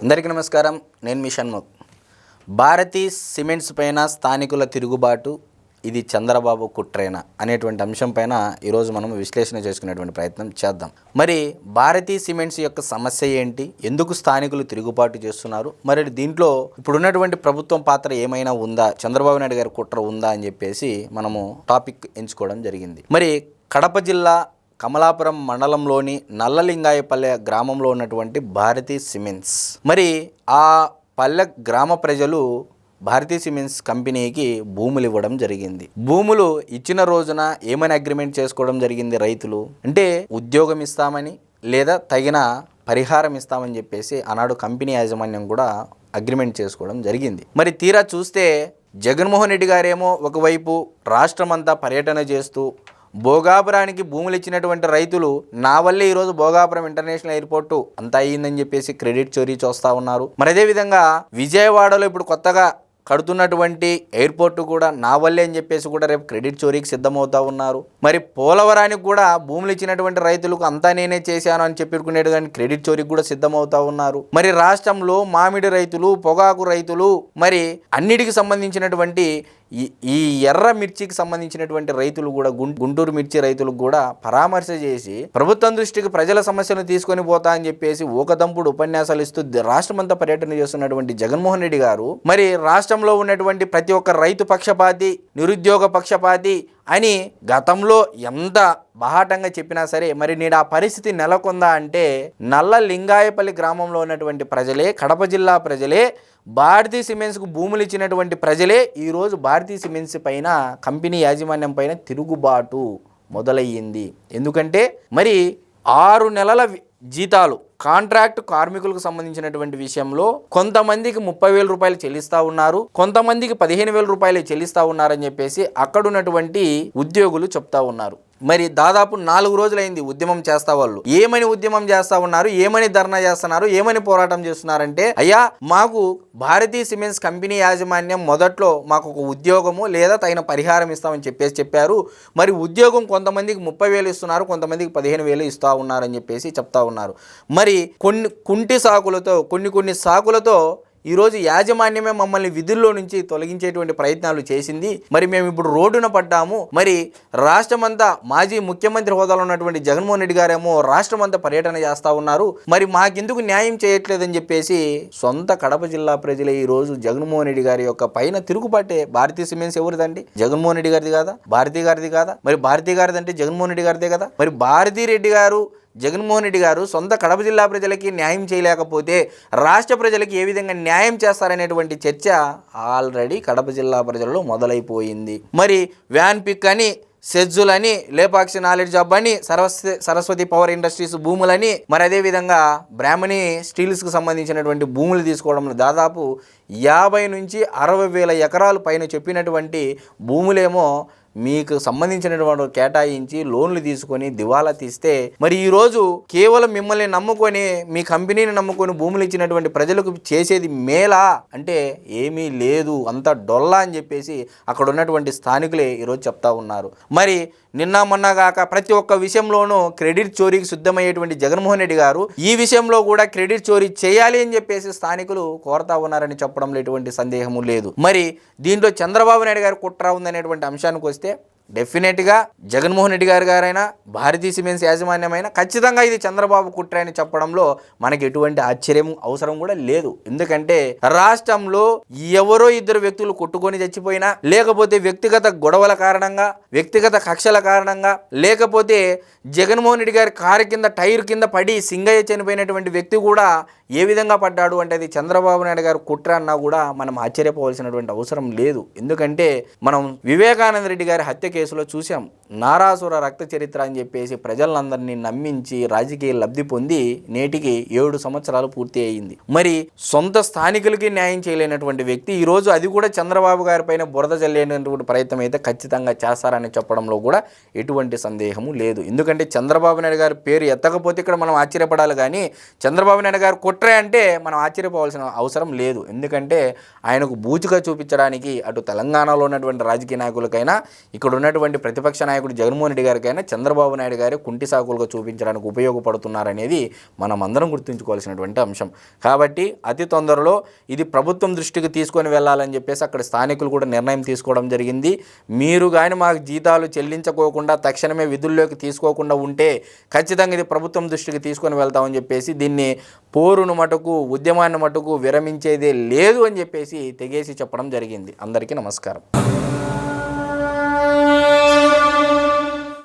అందరికీ నమస్కారం. నేను మీ షణ్ముఖ్. భారతీ సిమెంట్స్ పైన స్థానికుల తిరుగుబాటు, ఇది చంద్రబాబు కుట్రేనా అనేటువంటి అంశం పైన ఈరోజు మనం విశ్లేషణ చేసుకునేటువంటి ప్రయత్నం చేద్దాం. మరి భారతీ సిమెంట్స్ యొక్క సమస్య ఏంటి, ఎందుకు స్థానికులు తిరుగుబాటు చేస్తున్నారు, మరి దీంట్లో ఇప్పుడున్నటువంటి ప్రభుత్వం పాత్ర ఏమైనా ఉందా, చంద్రబాబు నాయుడు గారి కుట్ర ఉందా అని చెప్పేసి మనము టాపిక్ ఎంచుకోవడం జరిగింది. మరి కడప జిల్లా కమలాపురం మండలంలోని నల్లలింగాయపల్లె గ్రామంలో ఉన్నటువంటి భారతీ సిమెంట్స్, మరి ఆ పల్లె గ్రామ ప్రజలు భారతీ సిమెంట్స్ కంపెనీకి భూములు ఇవ్వడం జరిగింది. భూములు ఇచ్చిన రోజున ఏమని అగ్రిమెంట్ చేసుకోవడం జరిగింది? రైతులు అంటే ఉద్యోగం ఇస్తామని లేదా తగిన పరిహారం ఇస్తామని చెప్పేసి ఆనాడు కంపెనీ యాజమాన్యం కూడా అగ్రిమెంట్ చేసుకోవడం జరిగింది. మరి తీరా చూస్తే జగన్మోహన్ రెడ్డి గారేమో ఒకవైపు రాష్ట్రమంతా పర్యటన చేస్తూ భోగాపురానికి భూములు ఇచ్చినటువంటి రైతులు నా వల్లే ఈరోజు భోగాపురం ఇంటర్నేషనల్ ఎయిర్పోర్టు అంతా అయ్యిందని చెప్పేసి క్రెడిట్ చోరీ చూస్తూ ఉన్నారు. మరి అదేవిధంగా విజయవాడలో ఇప్పుడు కొత్తగా కడుతున్నటువంటి ఎయిర్పోర్టు కూడా నా వల్లే అని చెప్పేసి కూడా రేపు క్రెడిట్ చోరీకి సిద్ధమవుతా ఉన్నారు. మరి పోలవరానికి కూడా భూములు ఇచ్చినటువంటి రైతులకు అంతా నేనే చేశాను అని చెప్పుకునేది కానీ క్రెడిట్ చోరీకి కూడా సిద్ధమవుతా ఉన్నారు. మరి రాష్ట్రంలో మామిడి రైతులు, పొగాకు రైతులు, మరి అన్నిటికి సంబంధించినటువంటి ఈ ఎర్ర మిర్చికి సంబంధించినటువంటి రైతులు కూడా గుంటూరు మిర్చి రైతులకు కూడా పరామర్శ చేసి ప్రభుత్వం దృష్టికి ప్రజల సమస్యలను తీసుకొని పోతా అని చెప్పేసి ఊకదంపుడు ఉపన్యాసాలు ఇస్తూ రాష్ట్రమంతా పర్యటన చేస్తున్నటువంటి జగన్మోహన్ రెడ్డి గారు మరి రాష్ట్రంలో ఉన్నటువంటి ప్రతి ఒక్క రైతు పక్షపాతి, నిరుద్యోగ పక్షపాతి అని గతంలో ఎంత బాహాటంగా చెప్పినా సరే మరి నేడు ఆ పరిస్థితి నెలకొందా అంటే నల్ల లింగాయపల్లి గ్రామంలో ఉన్నటువంటి ప్రజలే, కడప జిల్లా ప్రజలే, భారతీ సిమెంట్స్కు భూములు ఇచ్చినటువంటి ప్రజలే ఈరోజు భారతీ సిమెంట్స్ పైన కంపెనీ యాజమాన్యం పైన తిరుగుబాటు మొదలయ్యింది. ఎందుకంటే మరి 6 నెలల జీతాలు కాంట్రాక్ట్ కార్మికులకు సంబంధించినటువంటి విషయంలో కొంతమందికి 30,000 రూపాయలు చెల్లిస్తూ ఉన్నారు, కొంతమందికి 15,000 రూపాయలు చెల్లిస్తూ ఉన్నారని చెప్పేసి అక్కడున్నటువంటి ఉద్యోగులు చెప్తా ఉన్నారు. మరి దాదాపు 4 రోజులైంది ఉద్యమం చేస్తా. వాళ్ళు ఏమని ఉద్యమం చేస్తా ఉన్నారు, ఏమని ధర్నా చేస్తున్నారు, ఏమని పోరాటం చేస్తున్నారంటే, అయ్యా మాకు భారతీ సిమెంట్స్ కంపెనీ యాజమాన్యం మొదట్లో మాకు ఒక ఉద్యోగము లేదా తగిన పరిహారం ఇస్తామని చెప్పారు. మరి ఉద్యోగం కొంతమందికి 30,000 ఇస్తున్నారు, కొంతమందికి 15,000 ఇస్తూ ఉన్నారని చెప్పేసి చెప్తా ఉన్నారు. మరి కొన్ని సాకులతో ఈరోజు యాజమాన్యమే మమ్మల్ని విధుల్లో నుంచి తొలగించేటువంటి ప్రయత్నాలు చేసింది. మరి మేము ఇప్పుడు రోడ్డున పడ్డాము. మరి రాష్ట్రమంతా మాజీ ముఖ్యమంత్రి హోదాలో ఉన్నటువంటి జగన్మోహన్ రెడ్డి గారేమో రాష్ట్రమంతా పర్యటన చేస్తూ ఉన్నారు. మరి మాకెందుకు న్యాయం చేయట్లేదని చెప్పేసి సొంత కడప జిల్లా ప్రజలే ఈరోజు జగన్మోహన్ రెడ్డి గారి యొక్క పైన తిరుగుబాటే. భారతీ సిమెంట్స్ ఎవరిదండి? జగన్మోహన్ రెడ్డి గారిది కాదా? భారతీ గారిది కాదా? మరి భారతీ గారిది అంటే జగన్మోహన్ రెడ్డి గారిదే కదా. మరి భారతీ రెడ్డి గారు, జగన్మోహన్ రెడ్డి గారు సొంత కడప జిల్లా ప్రజలకి న్యాయం చేయలేకపోతే రాష్ట్ర ప్రజలకి ఏ విధంగా న్యాయం చేస్తారనేటువంటి చర్చ ఆల్రెడీ కడప జిల్లా ప్రజలలో మొదలైపోయింది. మరి వ్యాన్ పిక్ అని, సెజ్జులని, లేపాక్షి నాలెడ్జ్ హబ్ అని, సరస్వతి పవర్ ఇండస్ట్రీస్ భూములని, మరి అదేవిధంగా బ్రాహ్మణి స్టీల్స్కి సంబంధించినటువంటి భూములు తీసుకోవడంలో దాదాపు 50 నుంచి 60 వేల ఎకరాలు పైన చెప్పినటువంటి భూములేమో మీకు సంబంధించినటువంటి కేటాయించి లోన్లు తీసుకొని దివాలా తీస్తే మరి ఈరోజు కేవలం మిమ్మల్ని నమ్ముకొని, మీ కంపెనీని నమ్ముకొని భూములు ఇచ్చినటువంటి ప్రజలకు చేసేది మేలా అంటే ఏమీ లేదు, అంత డొల్లా అని చెప్పేసి అక్కడ ఉన్నటువంటి స్థానికులే ఈరోజు చెప్తా ఉన్నారు. మరి నిన్న మొన్న కాక ప్రతి ఒక్క విషయంలోనూ క్రెడిట్ చోరీకి సిద్ధమయ్యేటువంటి జగన్మోహన్ రెడ్డి గారు ఈ విషయంలో కూడా క్రెడిట్ చోరీ చేయాలి అని చెప్పేసి స్థానికులు కోరుతా ఉన్నారని చెప్పడంలో ఎటువంటి సందేహము లేదు. మరి దీంట్లో చంద్రబాబు నాయుడు గారు కుట్ర ఉందనేటువంటి అంశానికి వస్తే డెఫినెట్గా జగన్మోహన్ రెడ్డి గారైనా భారతీ సిమెంట్స్ యాజమాన్యమైనా ఖచ్చితంగా ఇది చంద్రబాబు కుట్ర అని చెప్పడంలో మనకి ఎటువంటి ఆశ్చర్యం అవసరం కూడా లేదు. ఎందుకంటే రాష్ట్రంలో ఎవరో ఇద్దరు వ్యక్తులు కొట్టుకొని చచ్చిపోయినా, లేకపోతే వ్యక్తిగత గొడవల కారణంగా, వ్యక్తిగత కక్షల కారణంగా, లేకపోతే జగన్మోహన్ రెడ్డి గారి కారు కింద టైర్ కింద పడి సింగయ్య చనిపోయినటువంటి వ్యక్తి కూడా ఏ విధంగా పడ్డాడు అంటే అది చంద్రబాబు నాయుడు గారు కుట్ర అన్నా కూడా మనం ఆశ్చర్యపోవాల్సినటువంటి అవసరం లేదు. ఎందుకంటే మనం వివేకానంద రెడ్డి గారి హత్య కేసులో చూసాం. నారాసుర రక్త చరిత్ర అని చెప్పేసి ప్రజలందరినీ నమ్మించి రాజకీయ లబ్ధి పొంది నేటికి 7 సంవత్సరాలు పూర్తి అయ్యింది. మరి సొంత స్థానికులకి న్యాయం చేయలేనటువంటి వ్యక్తి ఈరోజు అది కూడా చంద్రబాబు గారి పైన బురద జల్లేనటువంటి ప్రయత్నం అయితే ఖచ్చితంగా చేస్తారని చెప్పడంలో కూడా ఎటువంటి సందేహము లేదు. ఎందుకంటే చంద్రబాబు నాయుడు గారి పేరు ఎత్తకపోతే ఇక్కడ మనం ఆశ్చర్యపడాలి, కానీ చంద్రబాబు నాయుడు గారు కుట్ర కుట్ర అంటే మనం ఆశ్చర్యపోవాల్సిన అవసరం లేదు. ఎందుకంటే ఆయనకు బూచిగా చూపించడానికి అటు తెలంగాణలో ఉన్నటువంటి రాజకీయ నాయకులకైనా, ఇక్కడ ఉన్నటువంటి ప్రతిపక్ష నాయకుడు జగన్మోహన్ రెడ్డి గారికైనా చంద్రబాబు నాయుడు గారు కుంటి సాకులుగా చూపించడానికి ఉపయోగపడుతున్నారనేది మనం అందరం గుర్తుంచుకోవాల్సినటువంటి అంశం. కాబట్టి అతి తొందరలో ఇది ప్రభుత్వం దృష్టికి తీసుకొని వెళ్ళాలని చెప్పేసి అక్కడ స్థానికులు కూడా నిర్ణయం తీసుకోవడం జరిగింది. మీరు కానీ మాకు జీతాలు చెల్లించుకోకుండా తక్షణమే విధుల్లోకి తీసుకోకుండా ఉంటే ఖచ్చితంగా ఇది ప్రభుత్వం దృష్టికి తీసుకొని వెళ్తామని చెప్పేసి దీన్ని పోరును మటుకు ఉద్యమాన్ని మటుకు విరమించేదే లేదు అని చెప్పేసి తెగేసి చెప్పడం జరిగింది. అందరికీ నమస్కారం.